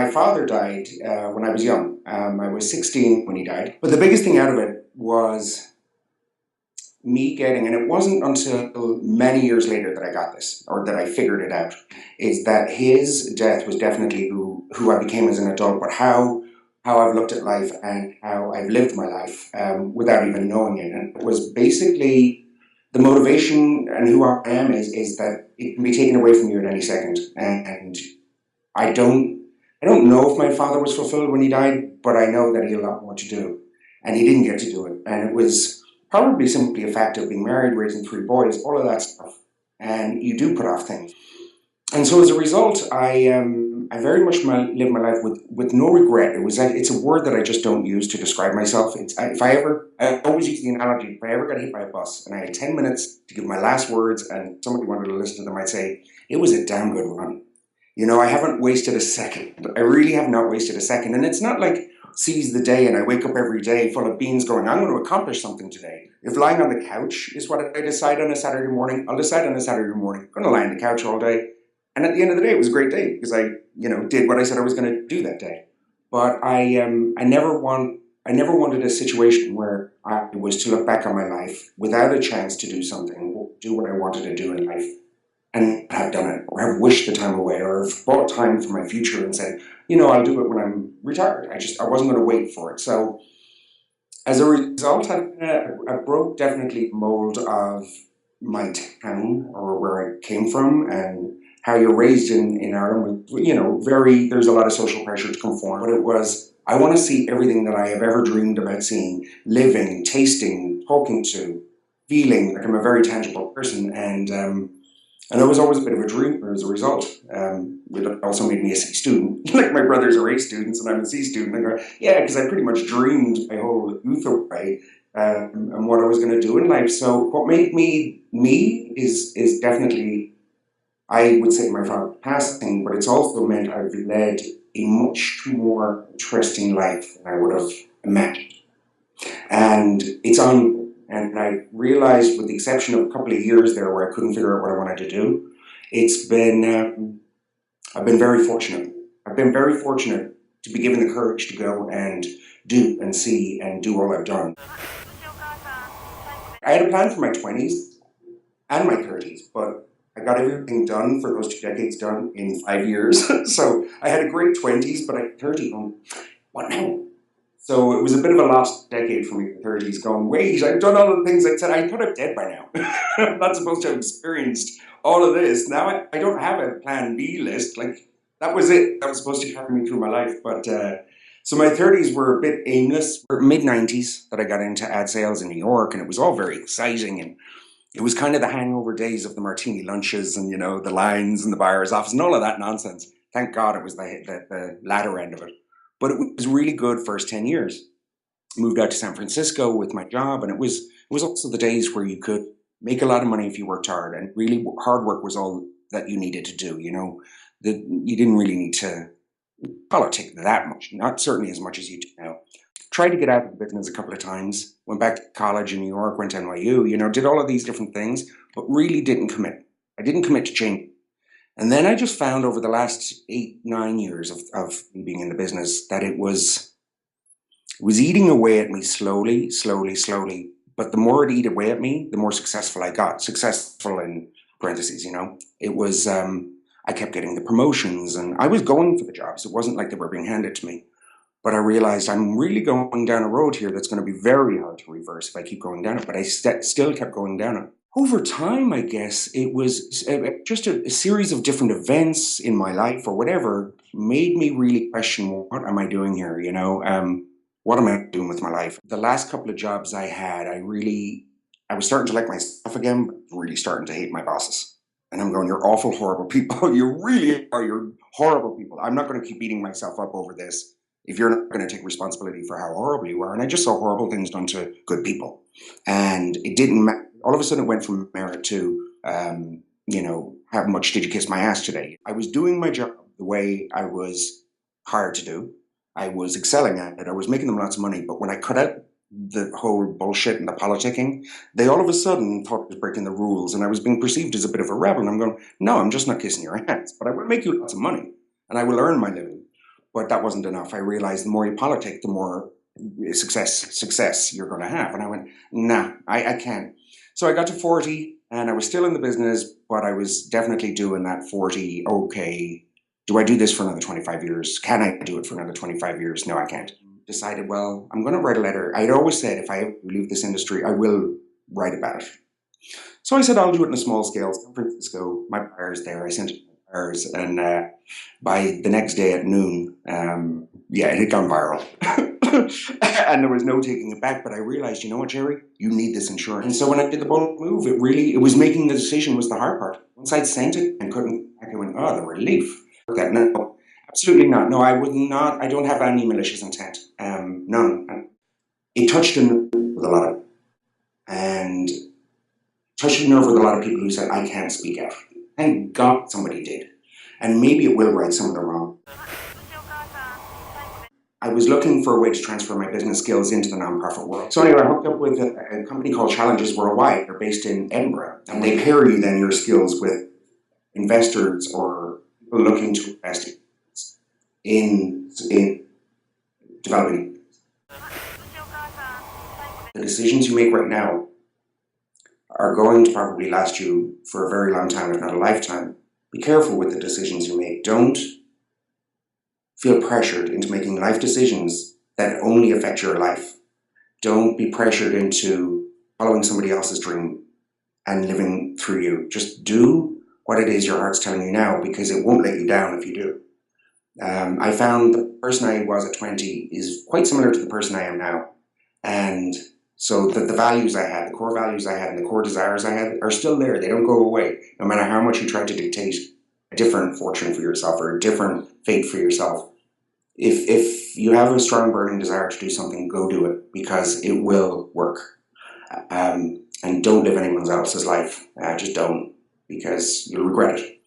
my father died when I was young. I was 16 when he died. But the biggest thing out of it was me getting, and it wasn't until many years later that I got this, or that I figured it out, is that his death was definitely who I became as an adult, but how I've looked at life and how I've lived my life without even knowing it. And it was basically the motivation and who I am is that it can be taken away from you at any second. And I don't know if my father was fulfilled when he died, but I know that he had a lot more to do. And he didn't get to do it. And it was probably simply a fact of being married, raising three boys, all of that stuff. And you do put off things. And so as a result, I very much live my life with no regret. It's a word that I just don't use to describe myself. I always use the analogy, if I ever got hit by a bus and I had 10 minutes to give my last words and somebody wanted to listen to them, I'd say, it was a damn good run. You know, I haven't wasted a second. I really have not wasted a second. And it's not like seize the day and I wake up every day full of beans going, I'm going to accomplish something today. If lying on the couch is what I decide on a Saturday morning, I'll decide on a Saturday morning. I'm going to lie on the couch all day. And at the end of the day, it was a great day because I, did what I said I was going to do that day. But I never wanted a situation where I was to look back on my life without a chance to do something, do what I wanted to do in life, and have done it, or have wished the time away, or have bought time for my future and said, I'll do it when I'm retired. I wasn't going to wait for it. So as a result, I broke definitely the mold of my town or where I came from and how you're raised in Ireland with, there's a lot of social pressure to conform, but it was, I want to see everything that I have ever dreamed about seeing, living, tasting, talking to, feeling like I'm a very tangible person. And I was always a bit of a dreamer as a result. It also made me a C student. Like my brothers are A students and I'm a C student. I go, yeah, because I pretty much dreamed my whole youth away and what I was going to do in life. So what made me is definitely, I would say, my father's passing, but it's also meant I've led a much more interesting life than I would have imagined. And it's on. And I realized, with the exception of a couple of years there where I couldn't figure out what I wanted to do, I've been very fortunate. I've been very fortunate to be given the courage to go and do and see and do all I've done. I had a plan for my 20s and my 30s, but I got everything done for those 2 decades done in 5 years. So I had a great 20s, but at 30, what now? So it was a bit of a lost decade for me in the 30s, going, wait, I've done all the things I said. I thought I'm dead by now. I'm not supposed to have experienced all of this. Now I don't have a plan B list. Like, that was it. That was supposed to carry me through my life. But so my 30s were a bit aimless. Mid-90s that I got into ad sales in New York, and it was all very exciting. And it was kind of the hangover days of the martini lunches and, the lines and the buyer's office and all of that nonsense. Thank God it was the latter end of it. But it was really good first 10 years. Moved out to San Francisco with my job, and it was also the days where you could make a lot of money if you worked hard, and really hard work was all that you needed to do. You didn't really need to politic that much, not certainly as much as you do now. Tried to get out of the business a couple of times, went back to college in New York, went to NYU, did all of these different things, but really didn't commit. I didn't commit to change. And then I just found over the last 8-9 years of me being in the business that it was eating away at me slowly. But the more it ate away at me, the more successful I got. Successful in parentheses, It was, I kept getting the promotions and I was going for the jobs. It wasn't like they were being handed to me. But I realized I'm really going down a road here that's going to be very hard to reverse if I keep going down it. But I still kept going down it. Over time, I guess, it was just a series of different events in my life or whatever made me really question, what am I doing here? What am I doing with my life? The last couple of jobs I had, I was starting to like myself again, but really starting to hate my bosses. And I'm going, you're awful, horrible people. You really are. You're horrible people. I'm not going to keep beating myself up over this if you're not going to take responsibility for how horrible you are. And I just saw horrible things done to good people. And it didn't matter. All of a sudden it went from merit to, how much did you kiss my ass today? I was doing my job the way I was hired to do. I was excelling at it. I was making them lots of money. But when I cut out the whole bullshit and the politicking, they all of a sudden thought I was breaking the rules and I was being perceived as a bit of a rebel. And I'm going, no, I'm just not kissing your ass. But I will make you lots of money and I will earn my living. But that wasn't enough. I realized the more you politic, the more success you're going to have. And I went, nah, I can't. So I got to 40 and I was still in the business, but I was definitely doing that 40. Okay, do I do this for another 25 years? Can I do it for another 25 years? No, I can't. Decided, well, I'm going to write a letter. I'd always said if I leave this industry, I will write about it. So I said, I'll do it on a small scale. San Francisco, my buyer's there. I sent it to my buyers, and by the next day at noon, it had gone viral. And there was no taking it back. But I realized, you know what, Jerry, you need this insurance. And so when I did the bulk move, it was making the decision was the hard part. Once I'd sent it and couldn't, I went, oh, the relief. No, absolutely not. No, I would not. I don't have any malicious intent. None. And it touched a nerve with a lot of, and touched a nerve with a lot of people who said, I can't speak out. Thank God somebody did. And maybe it will right some of the wrong. I was looking for a way to transfer my business skills into the nonprofit world. So anyway, I hooked up with a company called Challenges Worldwide. They're based in Edinburgh. And they pair you then your skills with investors or people looking to invest in developing. The decisions you make right now are going to probably last you for a very long time, if not a lifetime. Be careful with the decisions you make. Don't feel pressured into making life decisions that only affect your life. Don't be pressured into following somebody else's dream and living through you. Just do what it is your heart's telling you now, because it won't let you down if you do. I found the person I was at 20 is quite similar to the person I am now. And so the values I had, the core values I had, and the core desires I had are still there. They don't go away, no matter how much you try to dictate a different fortune for yourself or a different fate for yourself. If you have a strong burning desire to do something, go do it, because it will work. And don't live anyone else's life. Just don't, because you'll regret it.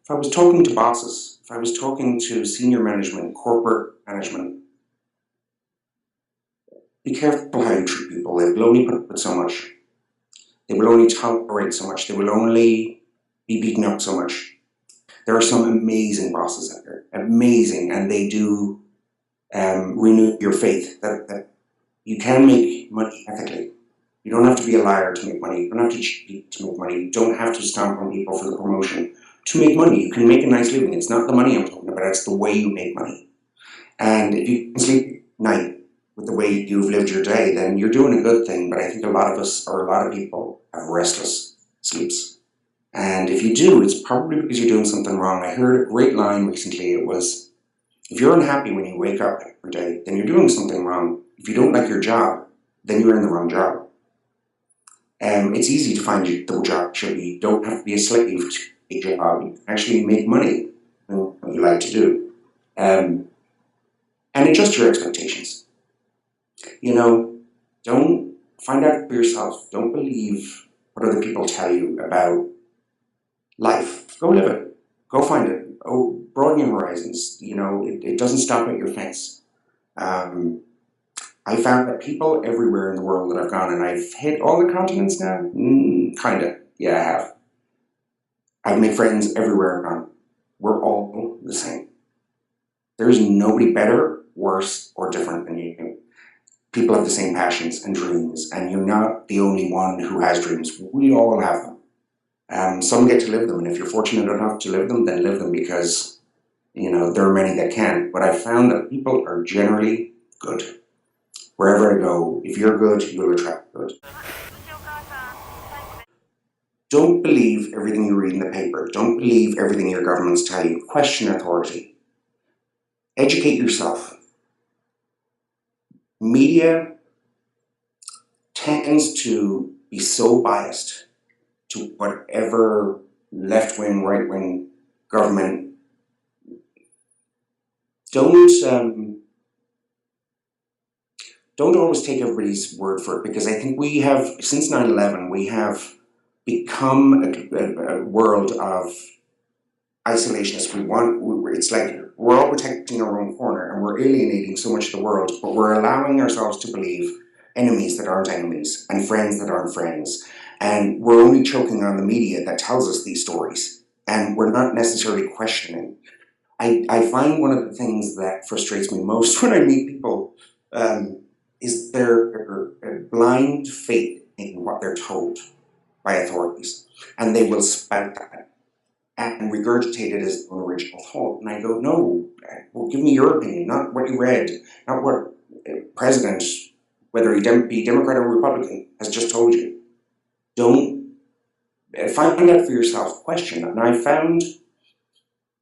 If I was talking to bosses, if I was talking to senior management, corporate management, be careful how you treat people. They will only put up with so much. They will only tolerate so much. They will only be beaten up so much. There are some amazing bosses out there, amazing, and they do renew your faith that you can make money ethically. You don't have to be a liar to make money. You don't have to cheat people to make money. You don't have to stomp on people for the promotion to make money. You can make a nice living. It's not the money I'm talking about, it's the way you make money. And if you can sleep at night with the way you've lived your day, then you're doing a good thing. But I think a lot of us, or a lot of people, have restless sleeps. And if you do, it's probably because you're doing something wrong. I heard a great line recently. It was, if you're unhappy when you wake up every day, then you're doing something wrong. If you don't like your job, then you're in the wrong job. It's easy to find the job should be. You don't have to be a slave to a job. You can actually make money in what you like to do. And adjust your expectations. You know, don't find out for yourself. Don't believe what other people tell you about life. Go live it. Go find it. Oh, broaden your horizons. You know, it doesn't stop at your fence. I found that people everywhere in the world that I've gone, and I've hit all the continents now, kinda. Yeah, I have. I've made friends everywhere I've gone. We're all the same. There's nobody better, worse, or different than you. People have the same passions and dreams, and you're not the only one who has dreams. We all have them. Some get to live them, and if you're fortunate enough to live them, then live them, because, you know, there are many that can't. But I've found that people are generally good. Wherever I go, if you're good, you'll attract good. Don't believe everything you read in the paper. Don't believe everything your governments tell you. Question authority. Educate yourself. Media tends to be so biased to whatever left-wing, right-wing government. Don't always take everybody's word for it, because I think we have, since 9/11, we have become a world of isolationists. It's like we're all protecting our own corner, and we're alienating so much of the world, but we're allowing ourselves to believe enemies that aren't enemies and friends that aren't friends. And we're only choking on the media that tells us these stories, and we're not necessarily questioning. I find one of the things that frustrates me most when I meet people is their blind faith in what they're told by authorities. And they will spout that and regurgitate it as an original thought. And I go, no, well, give me your opinion, not what you read, not what president, whether he be Democrat or Republican, has just told you. Don't find out for yourself, question. And I found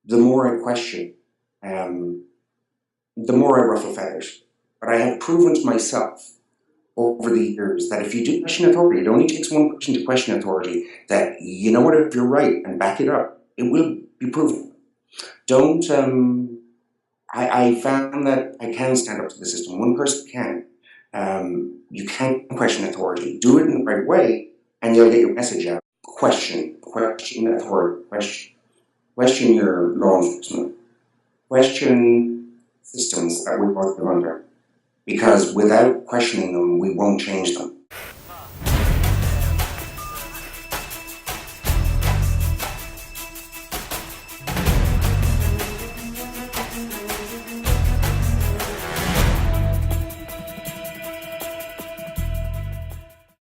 the more I question, the more I ruffle feathers. But I have proven to myself over the years that if you do question authority, it only takes one person to question authority, that you know what, if you're right and back it up, it will be proven. Don't, I found that I can stand up to the system. One person can. You can't question authority. Do it in the right way and you'll get your message out. Question authority, question your law enforcement, question systems that we work under. Because without questioning them, we won't change them.